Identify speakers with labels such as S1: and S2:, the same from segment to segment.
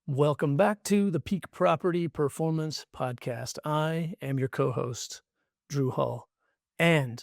S1: Welcome back to the Peak Property Performance Podcast. I am your co-host, Drew Hull, and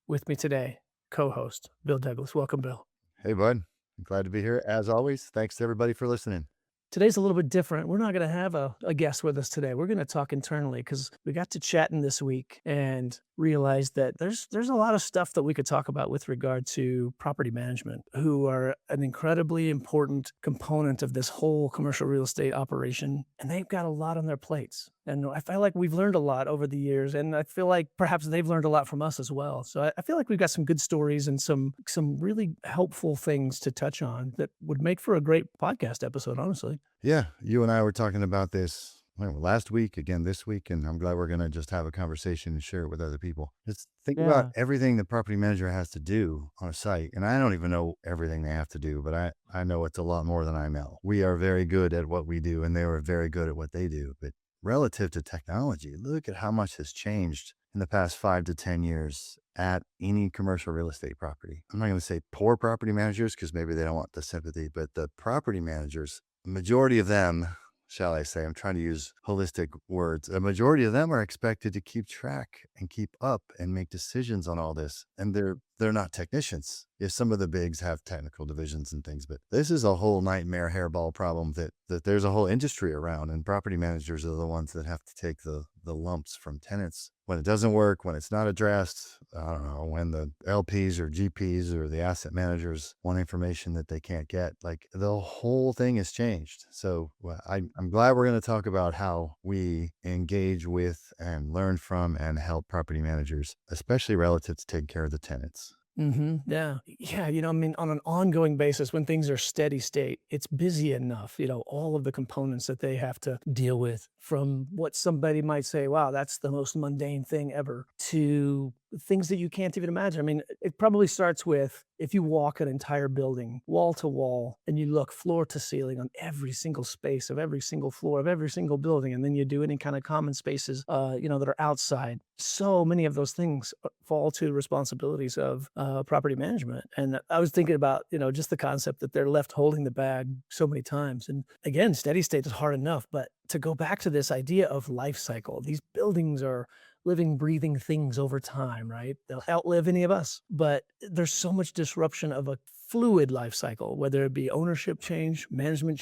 S1: with me today, co-host Bill Douglas. Welcome, Bill.
S2: Hey, bud. Glad to be here. As always, thanks to everybody for listening.
S1: Today's a little bit different. We're not going to have a guest with us today. We're going to talk internally because we got to chatting this week and realized that there's a lot of stuff that we could talk about with regard to property management, who are an incredibly important component of this whole commercial real estate operation. And they've got a lot on their plates. And I feel like we've learned a lot over the years. And I feel like perhaps they've learned a lot from us as well. So I feel like we've got some good stories and some really helpful things to touch on that would make for a great podcast episode, honestly.
S2: Yeah, you and I were talking about this last week, again this week, and I'm glad we're going to just have a conversation and share it with other people. Just think about
S1: Yeah.
S2: everything the property manager has to do on a site. And I don't even know everything they have to do, but I know it's a lot more than I know. We are very good at what we do, and they are very good at what they do. But relative to technology, look at how much has changed in the past 5 to 10 years at any commercial real estate property. I'm not going to say poor property managers because maybe they don't want the sympathy, but the property managers, majority of them, shall I say, I'm trying to use holistic words. A majority of them are expected to keep track and keep up and make decisions on all this. And they're not technicians. If some of the bigs have technical divisions and things, but this is a whole nightmare hairball problem that there's a whole industry around, and property managers are the ones that have to take the lumps from tenants when it doesn't work, when it's not addressed. I don't know, when the LPs or GPs or the asset managers want information that they can't get. Like, the whole thing has changed. So I'm glad we're going to talk about how we engage with and learn from and help property managers, especially relative to taking care of the tenants.
S1: Yeah. Yeah. I mean, on an ongoing basis, when things are steady state, it's busy enough, all of the components that they have to deal with, from what somebody might say, wow, that's the most mundane thing ever, to things that you can't even imagine. I mean, it probably starts with if you walk an entire building wall to wall and you look floor to ceiling on every single space of every single floor of every single building, and then you do any kind of common spaces, that are outside. So many of those things fall to responsibilities of property management. And I was thinking about, just the concept that they're left holding the bag so many times. And again, steady state is hard enough, but to go back to this idea of life cycle, these buildings are living, breathing things over time, right? They'll outlive any of us, but there's so much disruption of a fluid life cycle, whether it be ownership change, management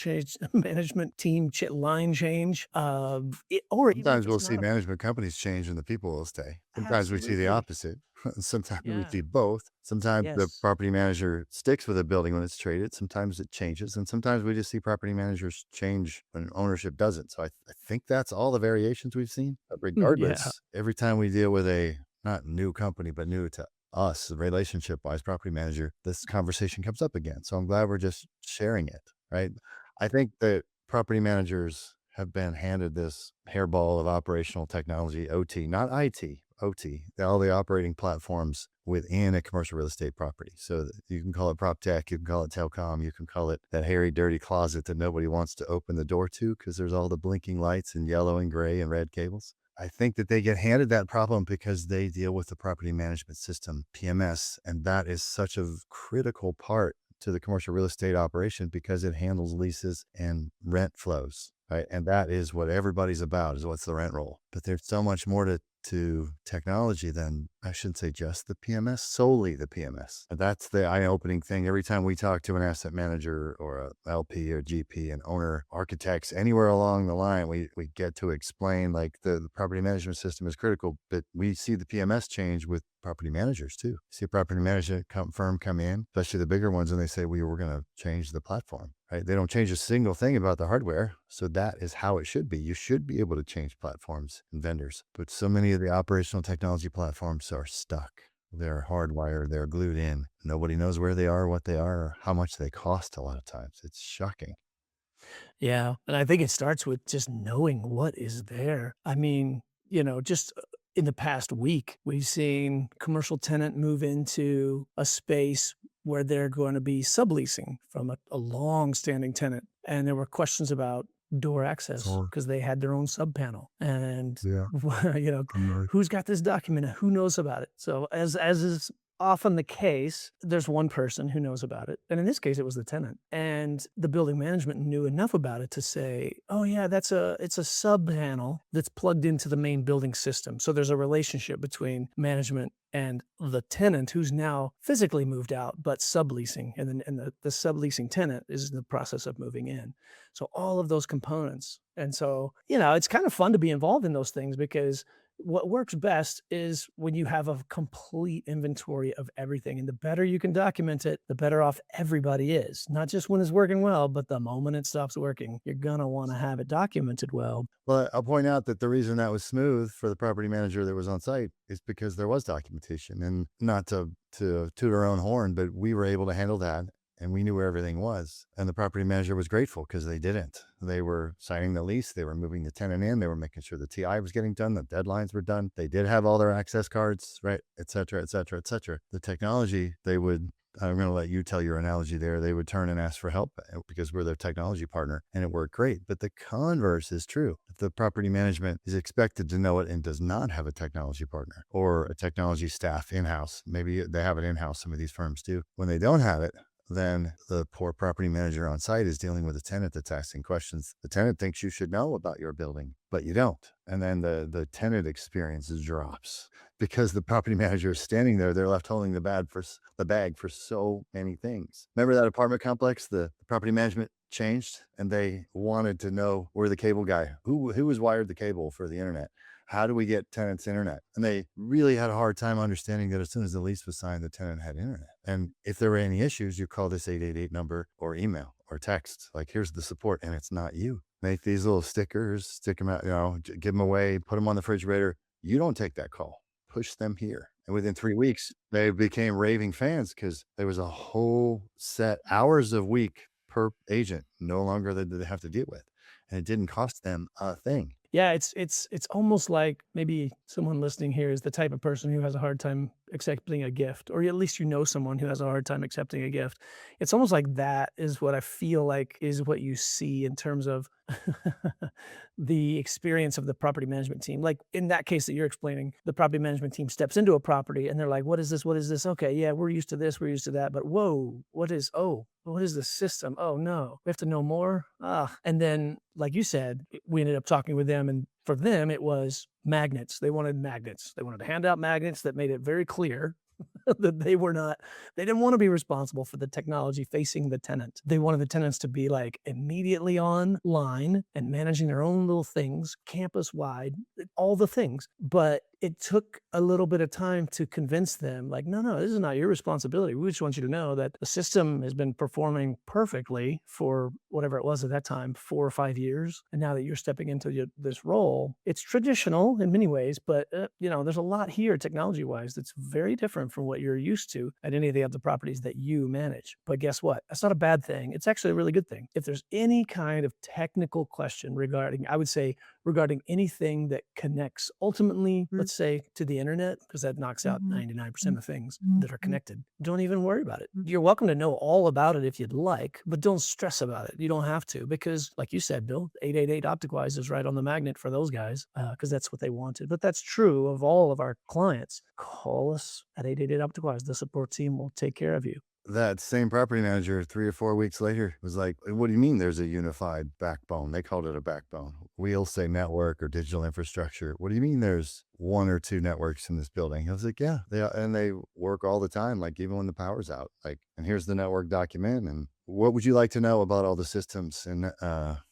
S1: team line change, or even if
S2: Sometimes we'll
S1: it's
S2: see
S1: not a
S2: management companies change and the people will stay. Sometimes we see the
S1: absolutely.
S2: opposite. Sometimes we
S1: Yeah.
S2: see both. Sometimes the
S1: Yes.
S2: property manager sticks with a building when it's traded. Sometimes it changes. And sometimes we just see property managers change when ownership doesn't. So I think that's all the variations we've seen. But
S1: Yeah.
S2: regardless, every time we deal with a not new company, but new to us, relationship wise property manager, this conversation comes up again. So I'm glad we're just sharing it, right? I think that property managers have been handed this hairball of operational technology, OT, not IT, OT, all the operating platforms within a commercial real estate property. So you can call it prop tech, you can call it telecom, you can call it that hairy, dirty closet that nobody wants to open the door to because there's all the blinking lights and yellow and gray and red cables. I think that they get handed that problem because they deal with the property management system, PMS, and that is such a critical part to the commercial real estate operation because it handles leases and rent flows, right? And that is what everybody's about, is what's the rent roll. But there's so much more to technology than, I shouldn't say just the PMS, solely the PMS. And that's the eye-opening thing. Every time we talk to an asset manager or a LP or GP, an owner, architects, anywhere along the line, we get to explain like the property management system is critical, but we see the PMS change with property managers too. See a property management firm come in, especially the bigger ones, and they say, we're going to change the platform. Right? They don't change a single thing about the hardware. So that is how it should be. You should be able to change platforms and vendors. But so many of the operational technology platforms are stuck. They're hardwired. They're glued in. Nobody knows where they are, what they are, or how much they cost a lot of times. It's shocking.
S1: Yeah. And I think it starts with just knowing what is there. I mean, just in the past week, we've seen commercial tenant move into a space where they're going to be subleasing from a long-standing tenant. And there were questions about door access
S2: So,
S1: because they had their own sub panel. And,
S2: yeah.
S1: you know,
S2: I'm like,
S1: who's got this document? Who knows about it? So as is often the case, there's one person who knows about it, and in this case, it was the tenant, and the building management knew enough about it to say, "Oh, yeah, it's a sub panel that's plugged into the main building system." So there's a relationship between management and the tenant who's now physically moved out, but subleasing, and then the subleasing tenant is in the process of moving in. So all of those components. And so, it's kind of fun to be involved in those things because what works best is when you have a complete inventory of everything. And the better you can document it, the better off everybody is. Not just when it's working well, but the moment it stops working, you're going to want to have it documented well.
S2: Well, I'll point out that the reason that was smooth for the property manager that was on site is because there was documentation, and not to toot our own horn, but we were able to handle that and we knew where everything was. And the property manager was grateful because they didn't. They were signing the lease, they were moving the tenant in, they were making sure the TI was getting done, the deadlines were done. They did have all their access cards, right? Et cetera, et cetera, et cetera. The technology, I'm going to let you tell your analogy there. They would turn and ask for help because we're their technology partner, and it worked great. But the converse is true. If the property management is expected to know it and does not have a technology partner or a technology staff in-house, maybe they have it in-house, some of these firms do. When they don't have it, then the poor property manager on site is dealing with a tenant that's asking questions. The tenant thinks you should know about your building, but you don't. And then the tenant experience drops because the property manager is standing there. They're left holding the bag for so many things. Remember that apartment complex? The property management changed and they wanted to know where the cable guy, who was wired the cable for the internet. How do we get tenants internet? And they really had a hard time understanding that as soon as the lease was signed, the tenant had internet. And if there were any issues, you call this 888 number or email or text, like, here's the support, and it's not you. Make these little stickers, stick them out, give them away, put them on the refrigerator. You don't take that call, push them here. And within 3 weeks, they became raving fans because there was a whole set hours a week per agent, no longer that they have to deal with. And it didn't cost them a thing.
S1: Yeah, it's almost like maybe someone listening here is the type of person who has a hard time accepting a gift, or at least someone who has a hard time accepting a gift. It's almost like that is what I feel like is what you see in terms of the experience of the property management team. Like in that case that you're explaining, the property management team steps into a property and they're like, "What is this? What is this? Okay, yeah, we're used to this, we're used to that, but whoa, what is the system? Oh no, we have to know more." And then, like you said, we ended up talking with them, and for them, it was magnets. They wanted magnets. They wanted to hand out magnets that made it very clear that they didn't want to be responsible for the technology facing the tenant. They wanted the tenants to be like immediately online and managing their own little things, campus wide, all the things. But it took a little bit of time to convince them, like, no, this is not your responsibility. We just want you to know that the system has been performing perfectly for whatever it was at that time, 4 or 5 years. And now that you're stepping into this role, it's traditional in many ways, but there's a lot here technology wise that's very different from what you're used to at any of the other properties that you manage. But guess what? That's not a bad thing. It's actually a really good thing. If there's any kind of technical question regarding anything that connects ultimately, let's say, to the internet, because that knocks out 99% of things that are connected. Don't even worry about it. You're welcome to know all about it if you'd like, but don't stress about it. You don't have to, because like you said, Bill, 888 OpticWise is right on the magnet for those guys, because that's what they wanted. But that's true of all of our clients. Call us at 888 OpticWise. The support team will take care of you.
S2: That same property manager 3 or 4 weeks later was like, "What do you mean there's a unified backbone?" They called it a backbone. We'll say network or digital infrastructure. "What do you mean there's 1 or 2 networks in this building?" I was like, "Yeah, they work all the time, like even when the power's out. Like, and here's the network document, and what would you like to know about all the systems and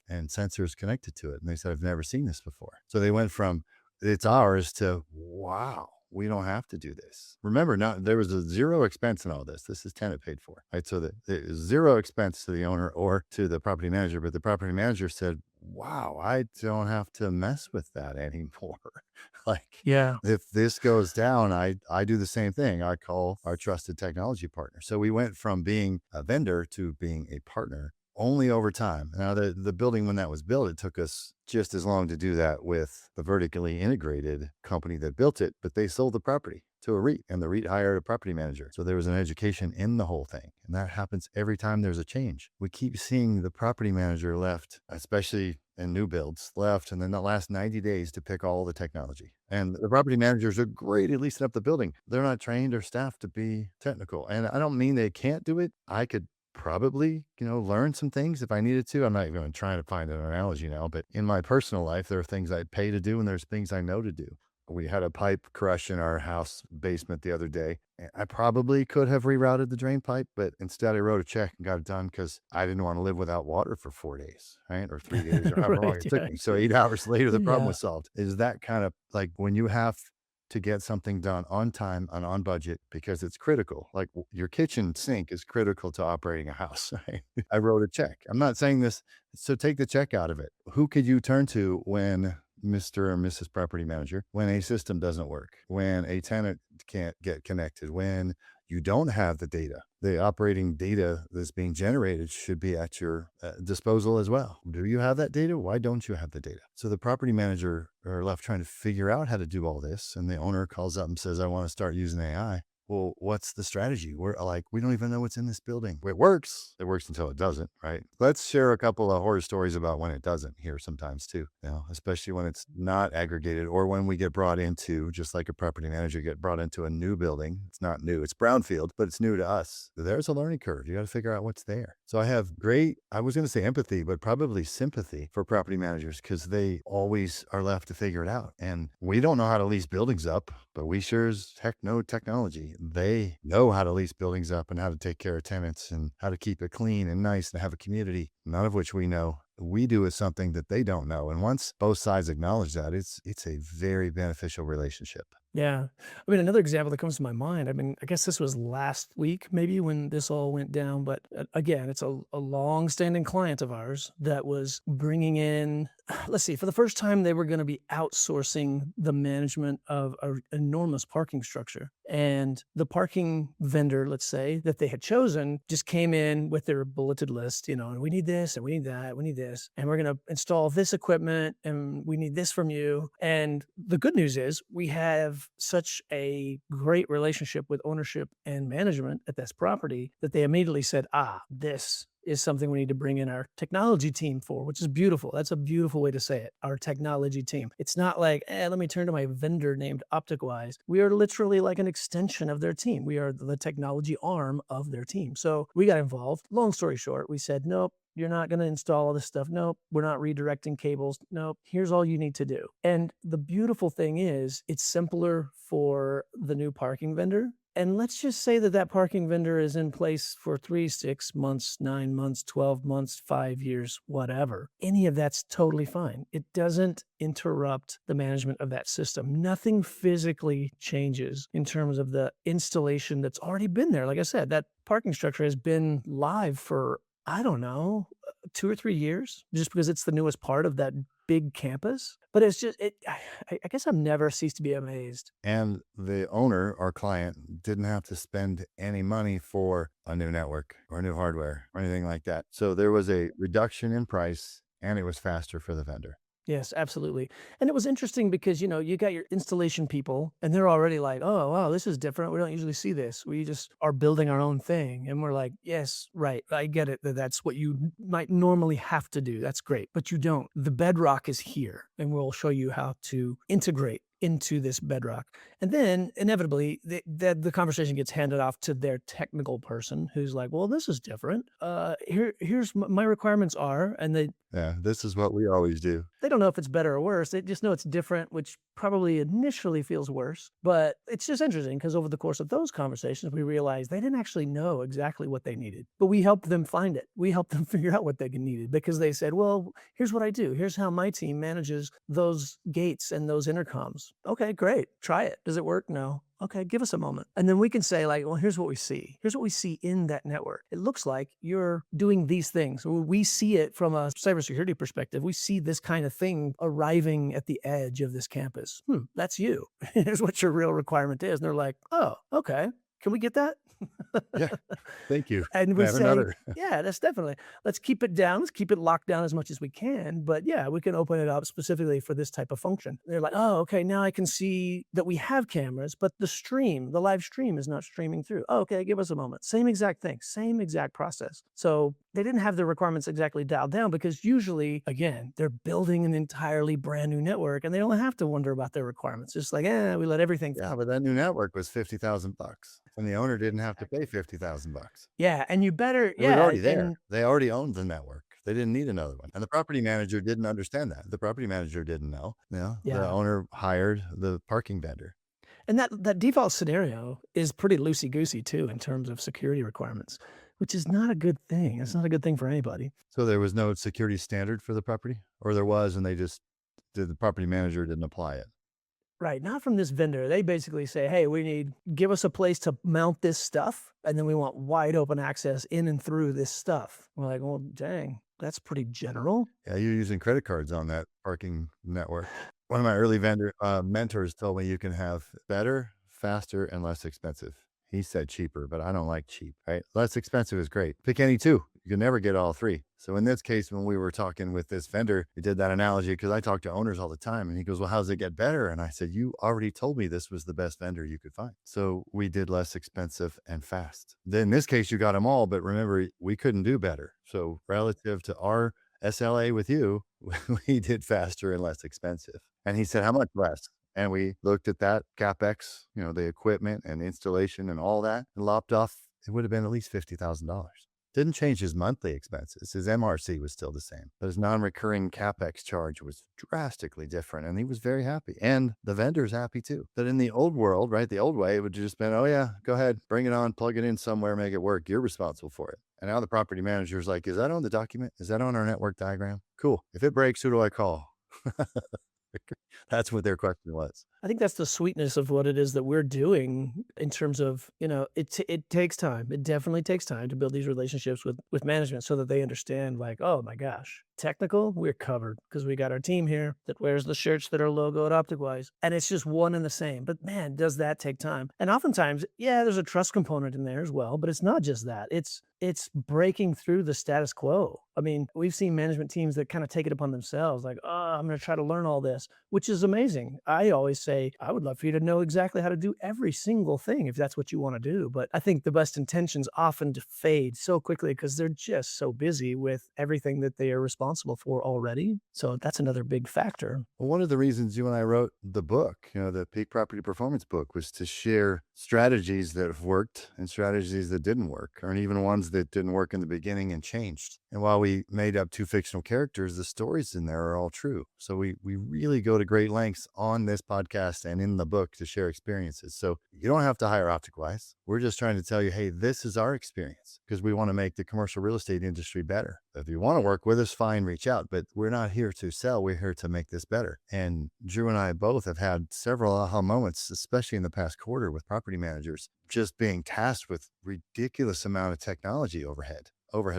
S2: sensors connected to it?" And they said, "I've never seen this before." So they went from "it's ours" to "wow, we don't have to do this." Remember, there was a zero expense in all this. This is tenant paid for, right? So there's zero expense to the owner or to the property manager, but the property manager said, "Wow, I don't have to mess with that anymore." Like,
S1: Yeah.
S2: if this goes down, I do the same thing. I call our trusted technology partner. So we went from being a vendor to being a partner only over time. Now, the building, when that was built, it took us just as long to do that with the vertically integrated company that built it, but they sold the property to a REIT, and the REIT hired a property manager. So there was an education in the whole thing. And that happens every time there's a change. We keep seeing the property manager left, especially in new builds, left, and then the last 90 days to pick all the technology. And the property managers are great at leasing up the building. They're not trained or staffed to be technical. And I don't mean they can't do it. I could probably, learn some things if I needed to. I'm not even trying to find an analogy now, but in my personal life, there are things I'd pay to do and there's things I know to do. We had a pipe crush in our house basement the other day. And I probably could have rerouted the drain pipe, but instead I wrote a check and got it done because I didn't want to live without water for 4 days, right? Or 3 days or however long
S1: Right.
S2: it took
S1: Yeah.
S2: me. So 8 hours later, the problem
S1: Yeah.
S2: was solved. Is that kind of like when you have to get something done on time and on budget because it's critical. Like your kitchen sink is critical to operating a house. Right? I wrote a check. I'm not saying this, so take the check out of it. Who could you turn to when Mr. or Mrs. Property Manager, when a system doesn't work, when a tenant can't get connected, when you don't have the data? The operating data that's being generated should be at your disposal as well. Do you have that data? Why don't you have the data? So the property manager are left trying to figure out how to do all this. And the owner calls up and says, I want to start using AI. Well, what's the strategy? We're like, we don't even know what's in this building. It works. It works until it doesn't, right? Let's share a couple of horror stories about when it doesn't here sometimes too, especially when it's not aggregated or when we get brought into, just like a property manager, get brought into a new building. It's not new. It's brownfield, but it's new to us. There's a learning curve. You got to figure out what's there. So I have I was going to say empathy, but probably sympathy for property managers because they always are left to figure it out. And we don't know how to lease buildings up, but we sure as heck know technology. They know how to lease buildings up and how to take care of tenants and how to keep it clean and nice and have a community, none of which we know. We do is something that they don't know. And once both sides acknowledge that, it's a very beneficial relationship.
S1: Yeah. I mean, another example that comes to my mind, I mean, I guess this was last week, maybe when this all went down, but again, it's a long-standing client of ours that was bringing in, let's see, for the first time, they were going to be outsourcing the management of an enormous parking structure. And the parking vendor, let's say, that they had chosen just came in with their bulleted list, and we need this and we need that, we need this, and we're going to install this equipment and we need this from you. And the good news is we have such a great relationship with ownership and management at this property that they immediately said, this is something we need to bring in our technology team for, which is beautiful. That's a beautiful way to say it, our technology team. It's not like, let me turn to my vendor named OpticWise. We are literally like an extension of their team. We are the technology arm of their team. So we got involved. Long story short, we said, nope, you're not going to install all this stuff. Nope. We're not redirecting cables. Nope. Here's all you need to do. And the beautiful thing is it's simpler for the new parking vendor. And let's just say that parking vendor is in place for 3, 6 months, 9 months, 12 months, 5 years, whatever. Any of that's totally fine. It doesn't interrupt the management of that system. Nothing physically changes in terms of the installation that's already been there. Like I said, that parking structure has been live for, I don't know, 2 or 3 years, just because it's the newest part of that big campus. But it's just, I guess I've never ceased to be amazed.
S2: And the owner, our client, didn't have to spend any money for a new network or new hardware or anything like that. So there was a reduction in price and it was faster for the vendor.
S1: Yes, absolutely. And it was interesting because, you got your installation people and they're already like, oh, wow, this is different. We don't usually see this. We just are building our own thing. And we're like, yes, right. I get it that that's what you might normally have to do. That's great. But you don't. The bedrock is here and we'll show you how to integrate into this bedrock. And then inevitably the conversation gets handed off to their technical person who's like, well, this is different. Here's my requirements are, and
S2: Yeah, this is what we always do.
S1: they don't know if it's better or worse. They just know it's different, which probably initially feels worse. But it's just interesting because over the course of those conversations, we realized they didn't actually know exactly what they needed. But we helped them find it. We helped them figure out what they needed because they said, well, here's what I do. Here's how my team manages those gates and those intercoms. Okay, great. Try it. Does it work? No. Okay, give us a moment. And then we can say like, well, here's what we see. Here's what we see in that network. It looks like you're doing these things. We see it from a cybersecurity perspective. We see this kind of thing arriving at the edge of this campus. That's you. Here's what your real requirement is. And they're like, oh, okay. Can we get that?
S2: Yeah. Thank you.
S1: And
S2: Can I
S1: we
S2: have
S1: say,
S2: another?
S1: yeah, that's definitely, let's keep it down. Let's keep it locked down as much as we can. But yeah, we can open it up specifically for this type of function. They're like, oh, okay, now I can see that we have cameras, but the live stream is not streaming through. Oh, okay, give us a moment. Same exact thing, same exact process. So they didn't have the requirements exactly dialed down because usually, again, they're building an entirely brand new network and they don't have to wonder about their requirements. Just like, we let everything.
S2: Yeah, but that new network was 50,000 bucks, and the owner didn't have to pay 50,000 bucks.
S1: Yeah, and you better,
S2: It was
S1: yeah,
S2: already there.
S1: and
S2: They already owned the network. They didn't need another one. And the property manager didn't understand that. The property manager didn't know. You know, the
S1: yeah.
S2: owner hired the parking vendor.
S1: And that default scenario is pretty loosey goosey too in terms of security requirements, which is not a good thing. It's not a good thing for anybody.
S2: So there was no security standard for the property, or there was, and they just did the property manager didn't apply it.
S1: Right, not from this vendor. They basically say, "Hey, give us a place to mount this stuff, and then we want wide open access in and through this stuff." We're like, "Well, dang, that's pretty general."
S2: Yeah, you're using credit cards on that parking network. One of my early vendor mentors told me you can have better, faster, and less expensive. He said cheaper, but I don't like cheap, right? Less expensive is great. Pick any two. You can never get all three. So in this case, when we were talking with this vendor, he did that analogy because I talk to owners all the time and he goes, well, how's it get better? And I said, you already told me this was the best vendor you could find. So we did less expensive and fast. Then in this case, you got them all, but remember, we couldn't do better. So relative to our SLA with you, we did faster and less expensive. And he said, how much less? And we looked at that CapEx, you know, the equipment and installation and all that, and lopped off, it would have been at least $50,000. Didn't change his monthly expenses. His MRC was still the same, but his non-recurring CapEx charge was drastically different. And he was very happy. And the vendor's happy too. That in the old world, right? The old way, it would just been, oh yeah, go ahead, bring it on, plug it in somewhere, make it work. You're responsible for it. And now the property manager's like, is that on the document? Is that on our network diagram? Cool. If it breaks, who do I call? That's what their question was.
S1: I think that's the sweetness of what it is that we're doing in terms of, it takes time. It definitely takes time to build these relationships with management so that they understand like, oh my gosh, technical, we're covered because we got our team here that wears the shirts that are logoed OpticWise. And it's just one and the same. But man, does that take time? And oftentimes, yeah, there's a trust component in there as well, but it's not just that. It's breaking through the status quo. I mean, we've seen management teams that kind of take it upon themselves, like, oh, I'm going to try to learn all this, which is amazing. I always say, I would love for you to know exactly how to do every single thing if that's what you want to do. But I think the best intentions often fade so quickly because they're just so busy with everything that they are responsible for already. So that's another big factor.
S2: Well, one of the reasons you and I wrote the book, you know, the Peak Property Performance book, was to share strategies that have worked and strategies that didn't work, or even ones that didn't work in the beginning and changed. And while we made up two fictional characters, the stories in there are all true. So we really go to great lengths on this podcast and in the book to share experiences. So you don't have to hire OpticWise. We're just trying to tell you, hey, this is our experience because we want to make the commercial real estate industry better. If you want to work with us, fine, reach out. But we're not here to sell. We're here to make this better. And Drew and I both have had several aha moments, especially in the past quarter with property managers, just being tasked with ridiculous amount of technology overhead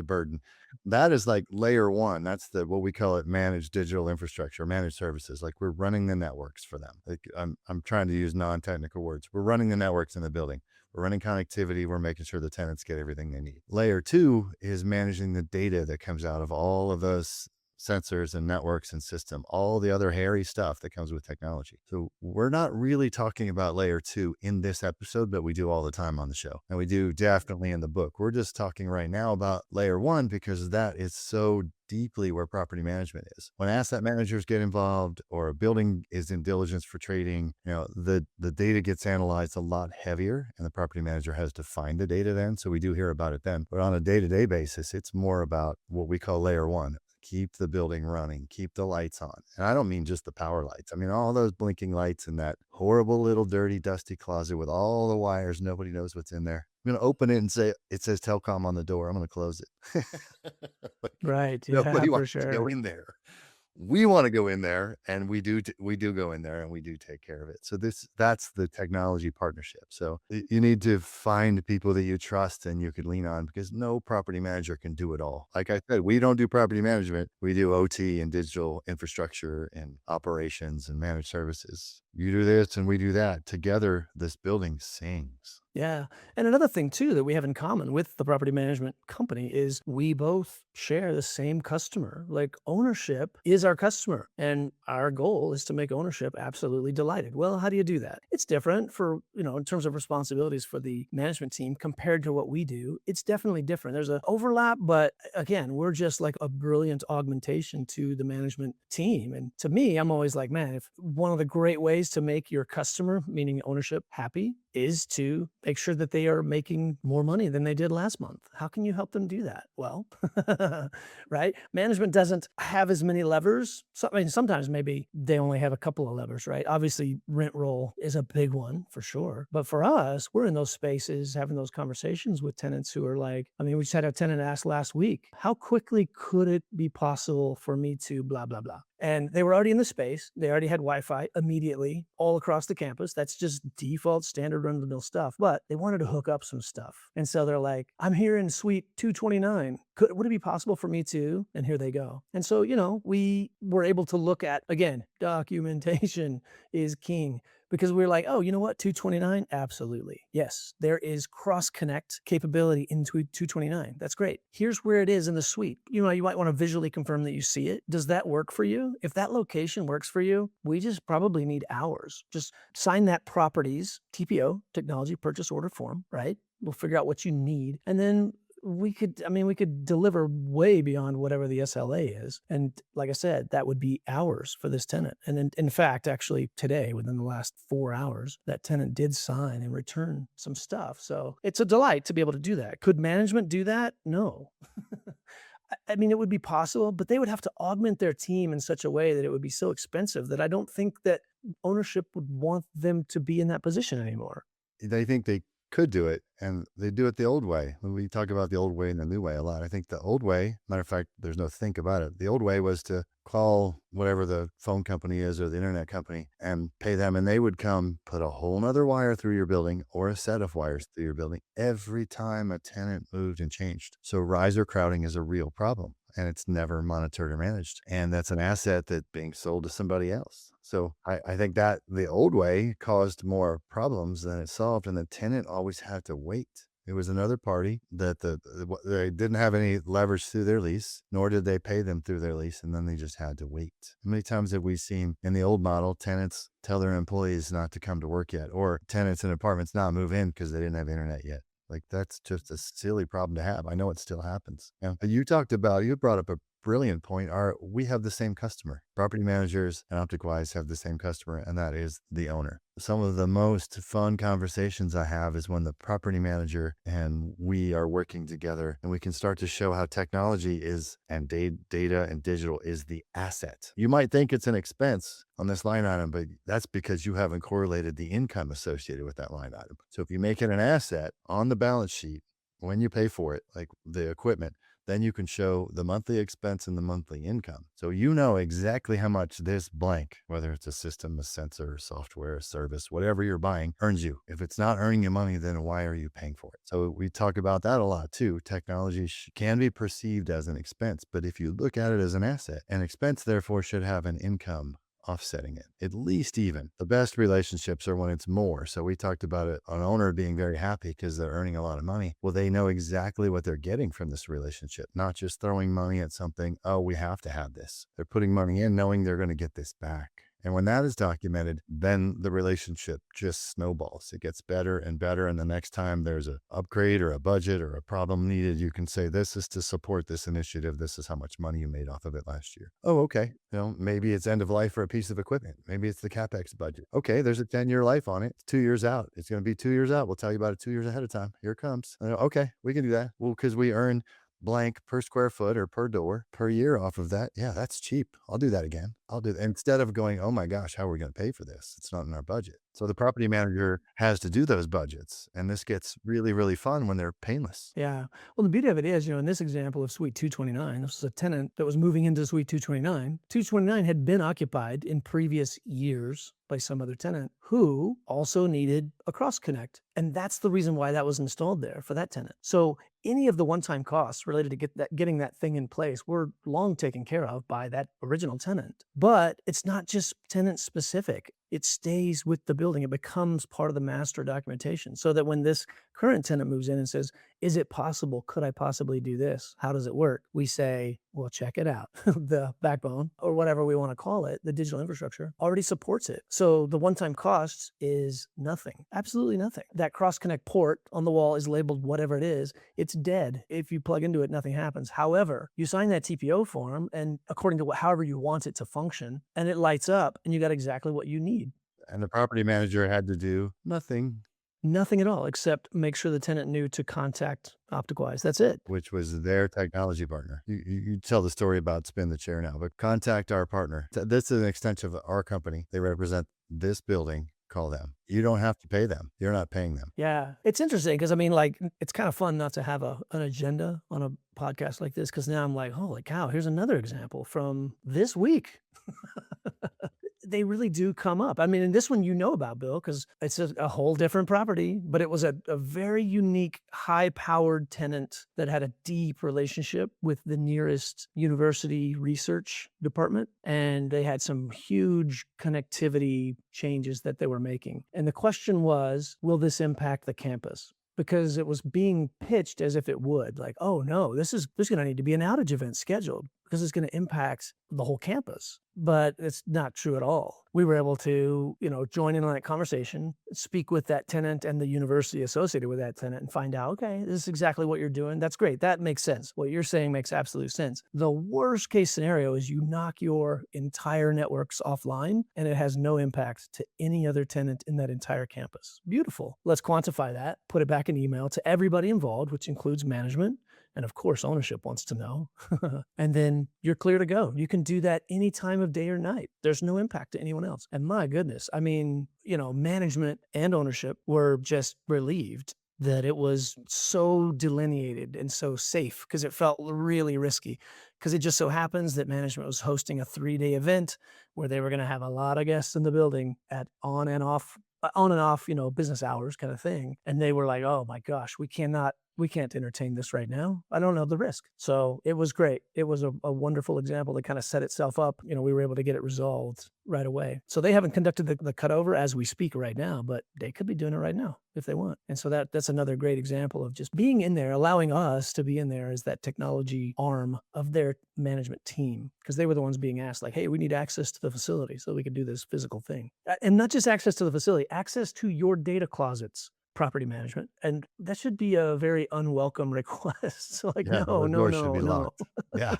S2: burden. That is like layer one. That's what we call it, managed digital infrastructure, managed services. Like we're running the networks for them. Like I'm trying to use non-technical words. We're running the networks in the building. We're running connectivity. We're making sure the tenants get everything they need. Layer two is managing the data that comes out of all of those sensors and networks and system, all the other hairy stuff that comes with technology. So we're not really talking about layer two in this episode, but we do all the time on the show. And we do definitely in the book. We're just talking right now about layer one because that is so deeply where property management is. When asset managers get involved or a building is in diligence for trading, you know, the data gets analyzed a lot heavier and the property manager has to find the data then. So we do hear about it then. But on a day-to-day basis, it's more about what we call layer one. Keep the building running, keep the lights on. And I don't mean just the power lights. I mean, all those blinking lights in that horrible little dirty, dusty closet with all the wires. Nobody knows what's in there. I'm going to open it and say, it says telecom on the door. I'm going to close it. Like,
S1: Right. Yeah,
S2: nobody
S1: for
S2: wants to go
S1: sure.
S2: in there. We want to go in there and we do go in there and we do take care of it. So that's the technology partnership. So you need to find people that you trust and you could lean on because no property manager can do it all. Like I said, we don't do property management. We do OT and digital infrastructure and operations and managed services. You do this and we do that. Together, this building sings.
S1: Yeah. And another thing too that we have in common with the property management company is we both share the same customer. Like ownership is our customer and our goal is to make ownership absolutely delighted. Well, how do you do that? It's different for, in terms of responsibilities for the management team compared to what we do. It's definitely different. There's an overlap, but again, we're just like a brilliant augmentation to the management team. And to me, I'm always like, man, if one of the great ways to make your customer, meaning ownership, happy is to make sure that they are making more money than they did last month. How can you help them do that? Well, right? Management doesn't have as many levers. So, I mean, sometimes maybe they only have a couple of levers, right? Obviously, rent roll is a big one for sure. But for us, we're in those spaces having those conversations with tenants who are like, I mean, we just had a tenant ask last week, how quickly could it be possible for me to blah, blah, blah? And they were already in the space. They already had Wi-Fi immediately all across the campus. That's just default standard run-of-the-mill stuff. But they wanted to hook up some stuff. And so they're like, I'm here in suite 229. Would it be possible for me to? And here they go. And so, we were able to look at, again, documentation is king. Because we were like, oh, you know what? 229? Absolutely. Yes, there is cross connect capability into 229. That's great. Here's where it is in the suite. You might want to visually confirm that you see it. Does that work for you? If that location works for you, we just probably need hours. Just sign that properties TPO, technology purchase order form, right? We'll figure out what you need. And then we could deliver way beyond whatever the SLA is. And like I said, that would be hours for this tenant. And in fact, actually today, within the last 4 hours, that tenant did sign and return some stuff. So it's a delight to be able to do that. Could management do that? No. I mean, it would be possible, but they would have to augment their team in such a way that it would be so expensive that I don't think that ownership would want them to be in that position anymore.
S2: They think they could do it, and they do it the old way. When we talk about the old way and the new way a lot, I think the old way, matter of fact, there's no think about it. The old way was to call whatever the phone company is or the internet company and pay them, and they would come put a whole nother wire through your building or a set of wires through your building every time a tenant moved and changed. So riser crowding is a real problem, and it's never monitored or managed. And that's an asset that's being sold to somebody else. So I think that the old way caused more problems than it solved, and the tenant always had to wait. It was another party that they didn't have any leverage through their lease, nor did they pay them through their lease, and then they just had to wait. How many times have we seen in the old model, tenants tell their employees not to come to work yet, or tenants in apartments not move in because they didn't have internet yet? Like, that's just a silly problem to have. I know it still happens. Yeah. You brought up a brilliant point. We have the same customer. Property managers and OpticWise have the same customer, and that is the owner. Some of the most fun conversations I have is when the property manager and we are working together and we can start to show how technology is and data and digital is the asset. You might think it's an expense on this line item, but that's because you haven't correlated the income associated with that line item. So if you make it an asset on the balance sheet, when you pay for it, like the equipment, then you can show the monthly expense and the monthly income. So you know exactly how much this blank, whether it's a system, a sensor, software, a service, whatever you're buying, earns you. If it's not earning you money, then why are you paying for it? So we talk about that a lot too. Technology can be perceived as an expense, but if you look at it as an asset, an expense therefore should have an income offsetting it, at least even. The best relationships are when it's more. So we talked about it, an owner being very happy because they're earning a lot of money. Well, they know exactly what they're getting from this relationship, not just throwing money at something. Oh, we have to have this. They're putting money in knowing they're going to get this back. And when that is documented, then the relationship just snowballs. It gets better and better. And the next time there's an upgrade or a budget or a problem needed, you can say, this is to support this initiative. This is how much money you made off of it last year. Oh, okay. Maybe it's end of life for a piece of equipment. Maybe it's the CapEx budget. Okay, there's a 10-year life on it. It's 2 years out. It's going to be 2 years out. We'll tell you about it 2 years ahead of time. Here it comes. Okay, we can do that. Well, because we earn blank per square foot or per door per year off of that. Yeah, that's cheap. I'll do that again. I'll do that. Instead of going, oh my gosh, how are we going to pay for this? It's not in our budget. So the property manager has to do those budgets. And this gets really, really fun when they're painless.
S1: Yeah. Well, the beauty of it is, in this example of Suite 229, this was a tenant that was moving into Suite 229. 229 had been occupied in previous years by some other tenant who also needed a cross connect. And that's the reason why that was installed there for that tenant. So any of the one-time costs related to getting that thing in place were long taken care of by that original tenant. But it's not just tenant specific. it stays with the building. It becomes part of the master documentation so that when this current tenant moves in and says, is it possible? Could I possibly do this? How does it work? We say, well, check it out. The backbone or whatever we want to call it, the digital infrastructure already supports it. So the one-time cost is nothing, absolutely nothing. That cross-connect port on the wall is labeled whatever it is. It's dead. If you plug into it, nothing happens. However, you sign that TPO form and according to however you want it to function, and it lights up and you got exactly what you need.
S2: And the property manager had to do nothing,
S1: Nothing at all except make sure the tenant knew to contact OpticWise. That's it.
S2: which was their technology partner. You tell the story about spin the chair now, but contact our partner. This is an extension of our company. They represent this building. Call them. You don't have to pay them. You're not paying them.
S1: Yeah. It's interesting because I mean, like, it's kind of fun not to have an agenda on a podcast like this because now I'm like, holy cow, here's another example from this week. They really do come up. I mean, and this one you know about, Bill, because it's a whole different property, but it was a very unique, high-powered tenant that had a deep relationship with the nearest university research department. And they had some huge connectivity changes that they were making. And the question was, will this impact the campus? Because it was being pitched as if it would, like, oh no, there's going to need to be an outage event scheduled because it's going to impact the whole campus. But it's not true at all. We were able to, join in on that conversation, speak with that tenant and the university associated with that tenant and find out, okay, this is exactly what you're doing. That's great. That makes sense. What you're saying makes absolute sense. The worst case scenario is you knock your entire networks offline and it has no impact to any other tenant in that entire campus. Beautiful. Let's quantify that, put it back in email to everybody involved, which includes management. And of course, ownership wants to know. And then you're clear to go. You can do that any time of day or night. There's no impact to anyone else. And my goodness, I mean, management and ownership were just relieved that it was so delineated and so safe because it felt really risky. Because it just so happens that management was hosting a 3-day event where they were going to have a lot of guests in the building at on and off, business hours kind of thing. And they were like, oh my gosh, we can't entertain this right now. I don't know the risk. So it was great. It was a wonderful example that kind of set itself up. We were able to get it resolved right away. So they haven't conducted the cutover as we speak right now, but they could be doing it right now if they want. And so that's another great example of just being in there, allowing us to be in there as that technology arm of their management team, because they were the ones being asked like, hey, we need access to the facility so we can do this physical thing. And not just access to the facility, access to your data closets. Property management. And that should be a very unwelcome request. So like,
S2: Yeah,
S1: no,
S2: the
S1: no,
S2: door should
S1: no,
S2: be
S1: no.
S2: locked. Yeah.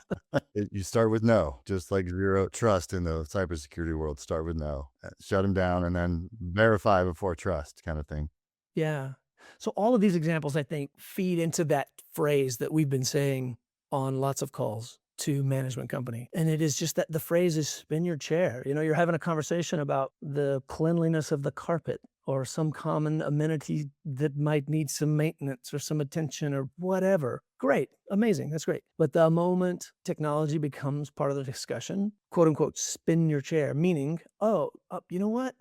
S2: You start with no, just like zero trust in the cybersecurity world. Start with no, shut them down, and then verify before trust kind of thing.
S1: Yeah. So all of these examples, I think, feed into that phrase that we've been saying on lots of calls to management company. And it is just that the phrase is spin your chair. You're having a conversation about the cleanliness of the carpet or some common amenity that might need some maintenance or some attention or whatever. Great. Amazing. That's great. But the moment technology becomes part of the discussion, quote unquote, spin your chair, meaning, you know what?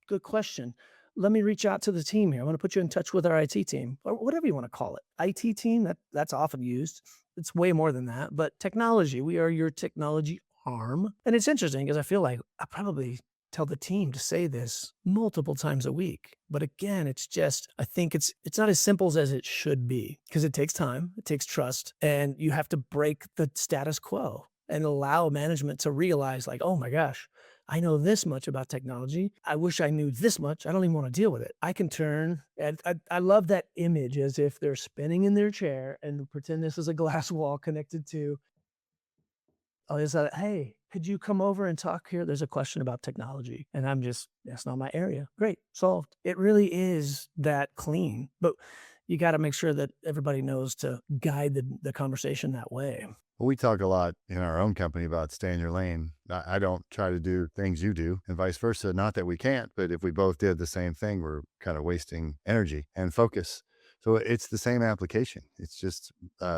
S1: Good question. Let me reach out to the team here. I want to put you in touch with our IT team or whatever you want to call it. IT team, that's often used. It's way more than that, but technology, we are your technology arm. And it's interesting because I feel like I probably tell the team to say this multiple times a week. But again, it's just, I think it's not as simple as it should be because it takes time, it takes trust, and you have to break the status quo and allow management to realize like, oh my gosh, I know this much about technology. I wish I knew this much. I don't even want to deal with it. I can turn, and I love that image as if they're spinning in their chair and pretend this is a glass wall connected to, hey, could you come over and talk here? There's a question about technology. And that's not my area. Great, solved. It really is that clean. But you got to make sure that everybody knows to guide the conversation that way.
S2: Well, we talk a lot in our own company about stay in your lane. I don't try to do things you do and vice versa. Not that we can't, but if we both did the same thing, we're kind of wasting energy and focus. So it's the same application. It's just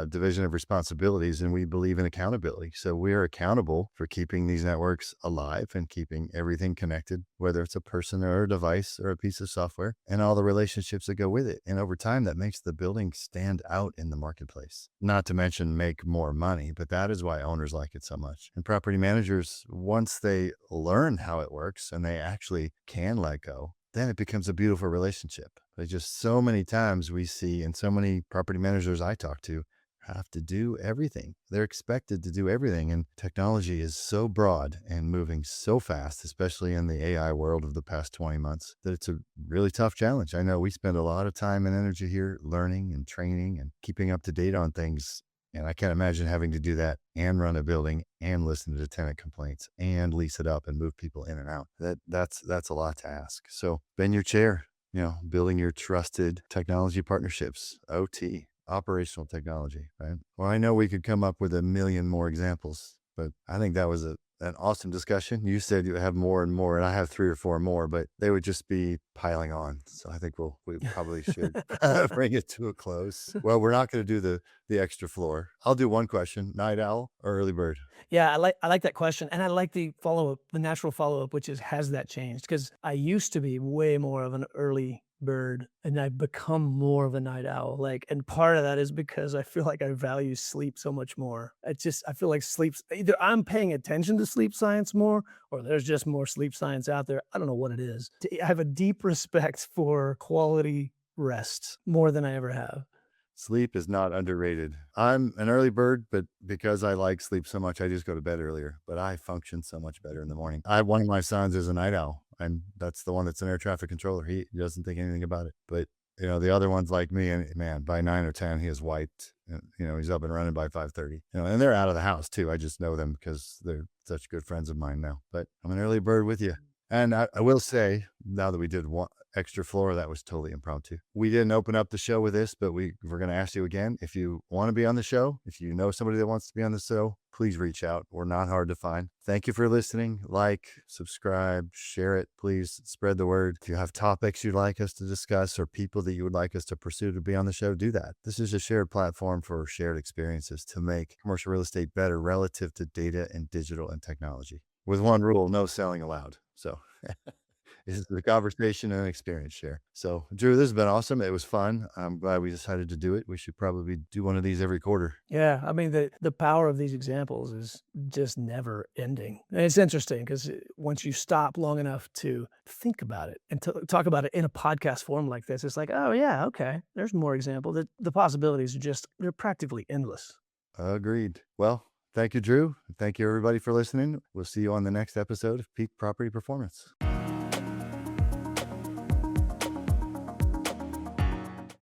S2: division of responsibilities, and we believe in accountability. So we're accountable for keeping these networks alive and keeping everything connected, whether it's a person or a device or a piece of software, and all the relationships that go with it. And over time, that makes the building stand out in the marketplace. Not to mention make more money, but that is why owners like it so much. And property managers, once they learn how it works and they actually can let go, then it becomes a beautiful relationship. But just so many times we see, and so many property managers I talk to have to do everything. They're expected to do everything. And technology is so broad and moving so fast, especially in the AI world of the past 20 months, that it's a really tough challenge. I know we spend a lot of time and energy here learning and training and keeping up to date on things. And I can't imagine having to do that and run a building and listen to tenant complaints and lease it up and move people in and out. That's a lot to ask. So bend your chair, building your trusted technology partnerships, OT, operational technology, right? Well, I know we could come up with a million more examples, but I think that was an awesome discussion. You said you have more and more, and I have 3 or 4 more, but they would just be piling on. So I think we probably should bring it to a close. Well, we're not going to do the extra floor. I'll do one question: night owl or early bird?
S1: Yeah, I like that question, and I like the follow-up, the natural follow-up, which is, has that changed? Because I used to be way more of an early bird, and I've become more of a night owl, and part of that is because I feel like I value sleep so much more. I feel like sleep's either I'm paying attention to sleep science more, or there's just more sleep science out there. I don't know what it is. I have a deep respect for quality rest more than I ever have.
S2: Sleep is not underrated. I'm an early bird, but because I like sleep so much, I just go to bed earlier. But I function so much better in the morning. One of my sons is a night owl, and that's the one that's an air traffic controller. He doesn't think anything about it. But the other ones like me, and man, by 9 or 10, he is wiped. And, he's up and running by 5:30. And they're out of the house too. I just know them because they're such good friends of mine now. But I'm an early bird with you. And I will say, now that we did one extra floor, that was totally impromptu. We didn't open up the show with this, but we're going to ask you again. If you want to be on the show, if you know somebody that wants to be on the show, please reach out. We're not hard to find. Thank you for listening. Like, subscribe, share it. Please spread the word. If you have topics you'd like us to discuss or people that you would like us to pursue to be on the show, do that. This is a shared platform for shared experiences to make commercial real estate better relative to data and digital and technology. With one rule: no selling allowed. So this is the conversation and experience share. So Drew, this has been awesome. It was fun. I'm glad we decided to do it. We should probably do one of these every quarter.
S1: Yeah, I mean, the power of these examples is just never ending. And it's interesting because once you stop long enough to think about it and to talk about it in a podcast form like this, it's like, oh yeah, okay, there's more example. The possibilities they're practically endless.
S2: Agreed. Well, thank you, Drew. Thank you, everybody, for listening. We'll see you on the next episode of Peak Property Performance.